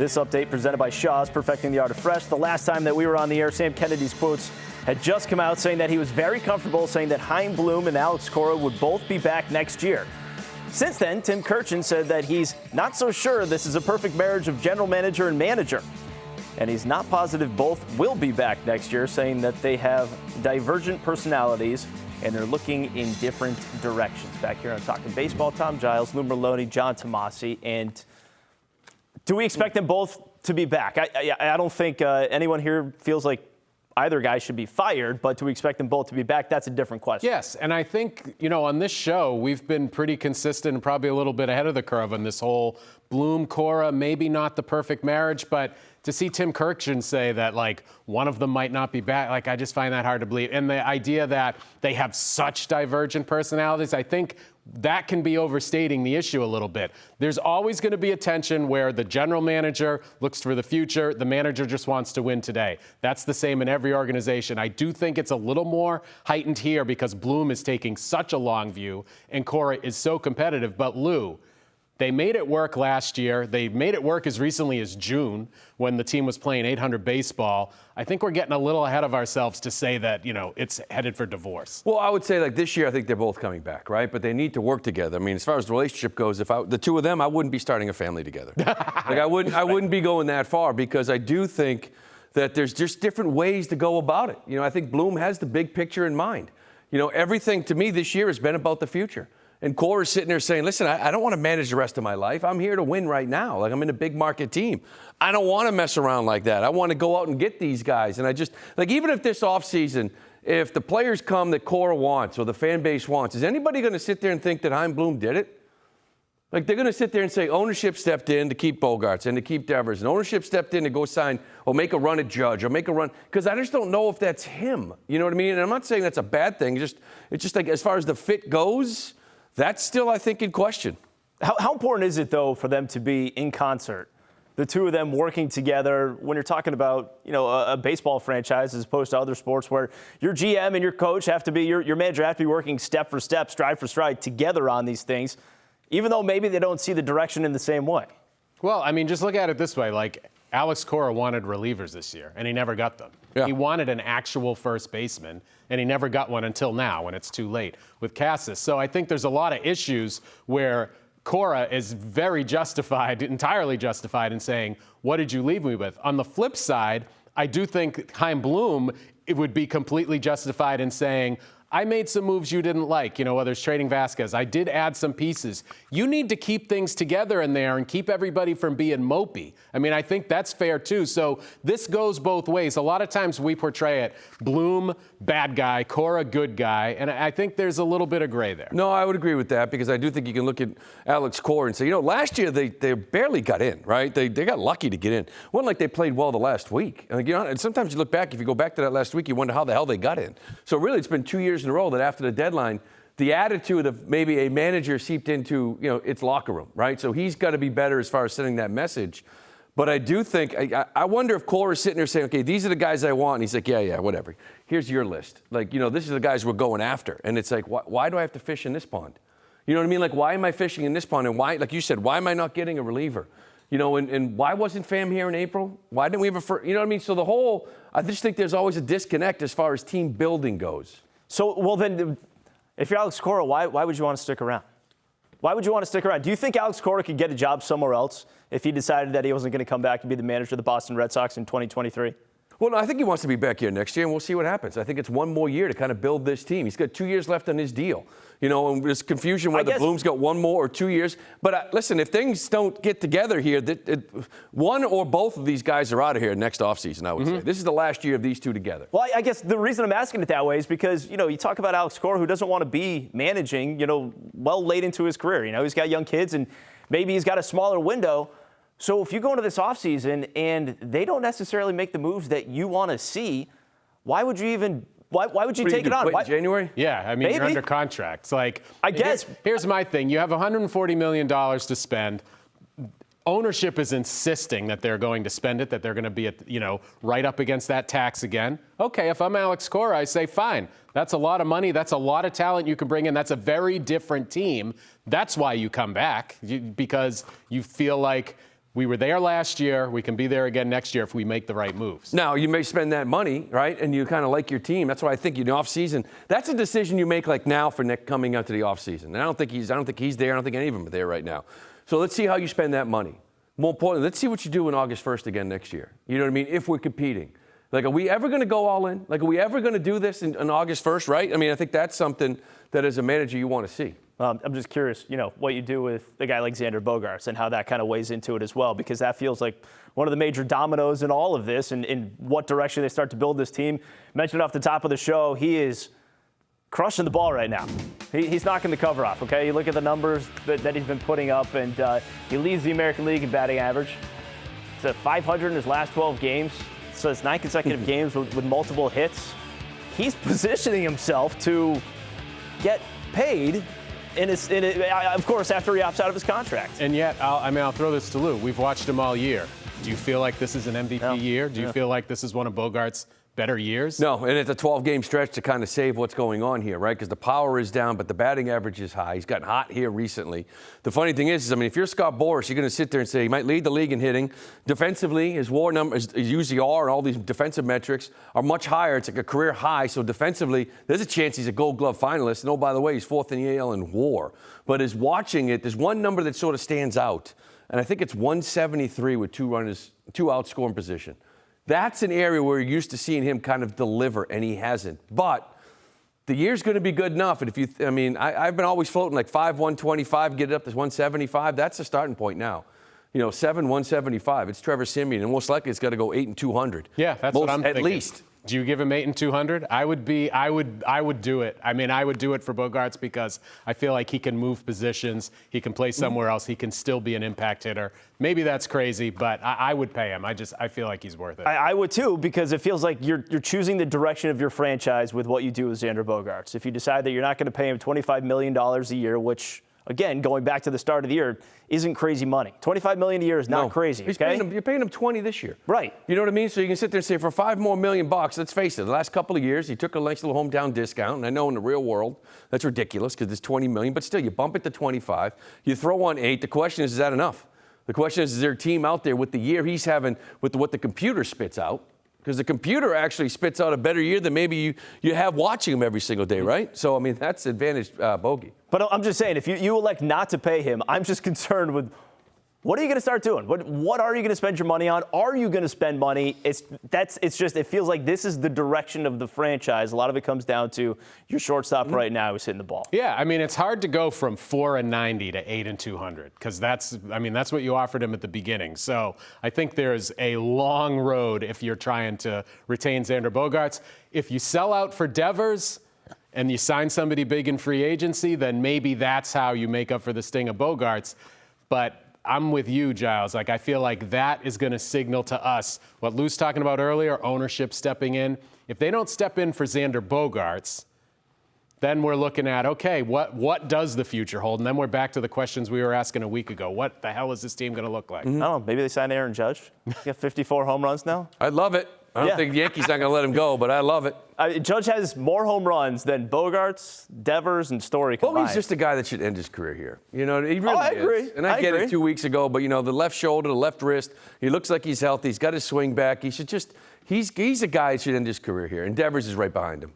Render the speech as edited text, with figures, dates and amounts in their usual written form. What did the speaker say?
This update presented by Shaw's Perfecting the Art of Fresh. The last time that we were on the air, Sam Kennedy's quotes had just come out saying that he was very comfortable saying that Chaim Bloom and Alex Cora would both be back next year. Since then, Tim Kurkjian said that he's not so sure this is a perfect marriage of general manager and manager. And he's not positive both will be back next year, saying that they have divergent personalities and they're looking in different directions. Back here on Talking Baseball, Tom Giles, Lou Merloni, John Tomase. And do we expect them both to be back? I don't think anyone here feels like either guy should be fired, but do we expect them both to be back? That's a different question. Yes, and I think, on this show, we've been pretty consistent and probably a little bit ahead of the curve on this whole Bloom, Cora, maybe not the perfect marriage, but to see Tim Kurkjian say that, one of them might not be back, I just find that hard to believe. And the idea that they have such divergent personalities, I think that can be overstating the issue a little bit. There's always going to be a tension where the general manager looks for the future, the manager just wants to win today. That's the same in every organization. I do think it's a little more heightened here because Bloom is taking such a long view and Cora is so competitive. But Lou, they made it work last year. They made it work as recently as June when the team was playing 800 baseball. I think we're getting a little ahead of ourselves to say that, it's headed for divorce. Well, I would say this year, I think they're both coming back, right? But they need to work together. I mean, as far as the relationship goes, the two of them, I wouldn't be starting a family together. I wouldn't be going that far because I do think that there's just different ways to go about it. I think Bloom has the big picture in mind. Everything to me this year has been about the future. And Cora's sitting there saying, listen, I don't want to manage the rest of my life. I'm here to win right now. I'm in a big market team. I don't want to mess around like that. I want to go out and get these guys. And I just, even if this offseason, if the players come that Cora wants or the fan base wants, is anybody going to sit there and think that Chaim Bloom did it? They're going to sit there and say ownership stepped in to keep Bogarts and to keep Devers. And ownership stepped in to go sign or make a run at Judge or make a run. Because I just don't know if that's him. You know what I mean? And I'm not saying that's a bad thing. It's just as far as the fit goes, that's still, I think, in question. How important is it, though, for them to be in concert? The two of them working together when you're talking about, a baseball franchise as opposed to other sports where your GM and your coach have to be, your manager have to be working step for step, stride for stride together on these things, even though maybe they don't see the direction in the same way. Well, just look at it this way. Alex Cora wanted relievers this year, and he never got them. Yeah. He wanted an actual first baseman, and he never got one until now when it's too late with Cassis. So I think there's a lot of issues where Cora is very justified, entirely justified in saying, what did you leave me with? On the flip side, I do think Chaim Bloom would be completely justified in saying, I made some moves you didn't like, whether it's trading Vasquez. I did add some pieces. You need to keep things together in there and keep everybody from being mopey. I think that's fair, too. So this goes both ways. A lot of times we portray it, Bloom, bad guy, Cora, good guy, and I think there's a little bit of gray there. No, I would agree with that because I do think you can look at Alex Cora and say, last year they barely got in, right? They got lucky to get in. It wasn't like they played well the last week. And sometimes you look back, if you go back to that last week, you wonder how the hell they got in. So really it's been 2 years in a row that after the deadline, the attitude of maybe a manager seeped into, its locker room, right? So he's got to be better as far as sending that message. But I do think, I wonder if Cora's sitting there saying, okay, these are the guys I want. And he's like, yeah, whatever. Here's your list. This is the guys we're going after. And it's like, why do I have to fish in this pond? You know what I mean? Why am I fishing in this pond? And why, like you said, why am I not getting a reliever? And why wasn't Pham here in April? Why didn't we have you know what I mean? So I just think there's always a disconnect as far as team building goes. So, well, then, if you're Alex Cora, why would you want to stick around? Why would you want to stick around? Do you think Alex Cora could get a job somewhere else if he decided that he wasn't going to come back and be the manager of the Boston Red Sox in 2023? Well, no, I think he wants to be back here next year, and we'll see what happens. I think it's one more year to kind of build this team. He's got 2 years left on his deal. And there's confusion whether Bloom's got one more or 2 years. But listen, if things don't get together here, one or both of these guys are out of here next offseason, I would say. This is the last year of these two together. Well, I guess the reason I'm asking it that way is because, you talk about Alex Cora, who doesn't want to be managing, well late into his career. He's got young kids, and maybe he's got a smaller window. So if you go into this offseason and they don't necessarily make the moves that you want to see, why would you take it on? Quit in January? Yeah, Maybe. You're under contract. It's like, I guess. Here's my thing. You have $140 million to spend. Ownership is insisting that they're going to spend it, that they're going to be, right up against that tax again. Okay, if I'm Alex Cora, I say, fine. That's a lot of money. That's a lot of talent you can bring in. That's a very different team. That's why you come back, because you feel like we were there last year. We can be there again next year if we make the right moves. Now, you may spend that money, right? And you kind of like your team. That's why I think in the offseason, that's a decision you make like now for Nick coming out to the offseason. And I don't think he's there. I don't think any of them are there right now. So let's see how you spend that money. More importantly, let's see what you do on August 1st again next year. You know what I mean? If we're competing. Like, are we ever going to go all in? Like, are we ever going to do this on August 1st, right? I mean, I think that's something that as a manager you want to see. I'm just curious, what you do with a guy like Xander Bogaerts and how that kind of weighs into it as well, because that feels like one of the major dominoes in all of this and in what direction they start to build this team. Mentioned off the top of the show, he is crushing the ball right now. He's knocking the cover off, okay? You look at the numbers that he's been putting up, and he leads the American League in batting average. He's at 500 in his last 12 games, so it's 9 consecutive games with multiple hits. He's positioning himself to get paid. Of course, after he opts out of his contract. And yet, I'll throw this to Lou. We've watched him all year. Do you feel like this is an MVP year? Do you feel like this is one of Bogaerts' better years? No, and it's a 12-game stretch to kind of save what's going on here, right? Because the power is down, but the batting average is high. He's gotten hot here recently. The funny thing is, if you're Scott Boras, you're going to sit there and say he might lead the league in hitting. Defensively, his WAR numbers, his UZR, and all these defensive metrics are much higher. It's like a career high. So defensively, there's a chance he's a Gold Glove finalist. And oh, by the way, he's 4th in the AL in WAR. But as watching it, there's one number that sort of stands out, and I think it's 173 with 2 outs scoring position. That's an area where you're used to seeing him kind of deliver, and he hasn't. But the year's going to be good enough. And I've been always floating like 125, get it up to 175. That's the starting point now. 175. It's Trevor Siemian, and most likely it's got to go 8 and 200. Yeah, that's what I'm thinking. At least. Do you give him 8 and 200? I would do it. I would do it for Bogaerts because I feel like he can move positions. He can play somewhere else. He can still be an impact hitter. Maybe that's crazy, but I would pay him. I feel like he's worth it. I would too, because it feels like you're choosing the direction of your franchise with what you do with Xander Bogaerts. If you decide that you're not going to pay him $25 million a year, which, again, going back to the start of the year, isn't crazy money. $25 million a year is not crazy, okay? You're paying him $20 this year. Right. You know what I mean? So you can sit there and say, for $5 more million, let's face it, the last couple of years, he took a nice little hometown discount, and I know in the real world, that's ridiculous because it's $20 million, but still, you bump it to 25, you throw on 8, the question is that enough? The question is there a team out there with the year he's having, with what the computer spits out? Because the computer actually spits out a better year than maybe you have watching him every single day, right? So, that's advantage bogey. But I'm just saying, if you elect not to pay him, I'm just concerned with what are you going to start doing? What are you going to spend your money on? Are you going to spend money? It feels like this is the direction of the franchise. A lot of it comes down to your shortstop right now who's hitting the ball. Yeah, it's hard to go from 4-90 to 8-200 because that's what you offered him at the beginning. So I think there's a long road if you're trying to retain Xander Bogaerts. If you sell out for Devers and you sign somebody big in free agency, then maybe that's how you make up for the sting of Bogaerts. But I'm with you, Giles. I feel like that is going to signal to us what Lou's talking about earlier, ownership stepping in. If they don't step in for Xander Bogaerts, then we're looking at, okay, what does the future hold? And then we're back to the questions we were asking a week ago. What the hell is this team going to look like? I don't know. Maybe they sign Aaron Judge. He got 54 home runs now. I'd love it. I don't think the Yankees not going to let him go, but I love it. Judge has more home runs than Bogaerts, Devers, and Story combined. Well, he's just a guy that should end his carear here. He really is. I agree. And I get it 2 weeks ago, but, the left shoulder, the left wrist, he looks like he's healthy. He's got his swing back. He should he's a guy that should end his career here. And Devers is right behind him.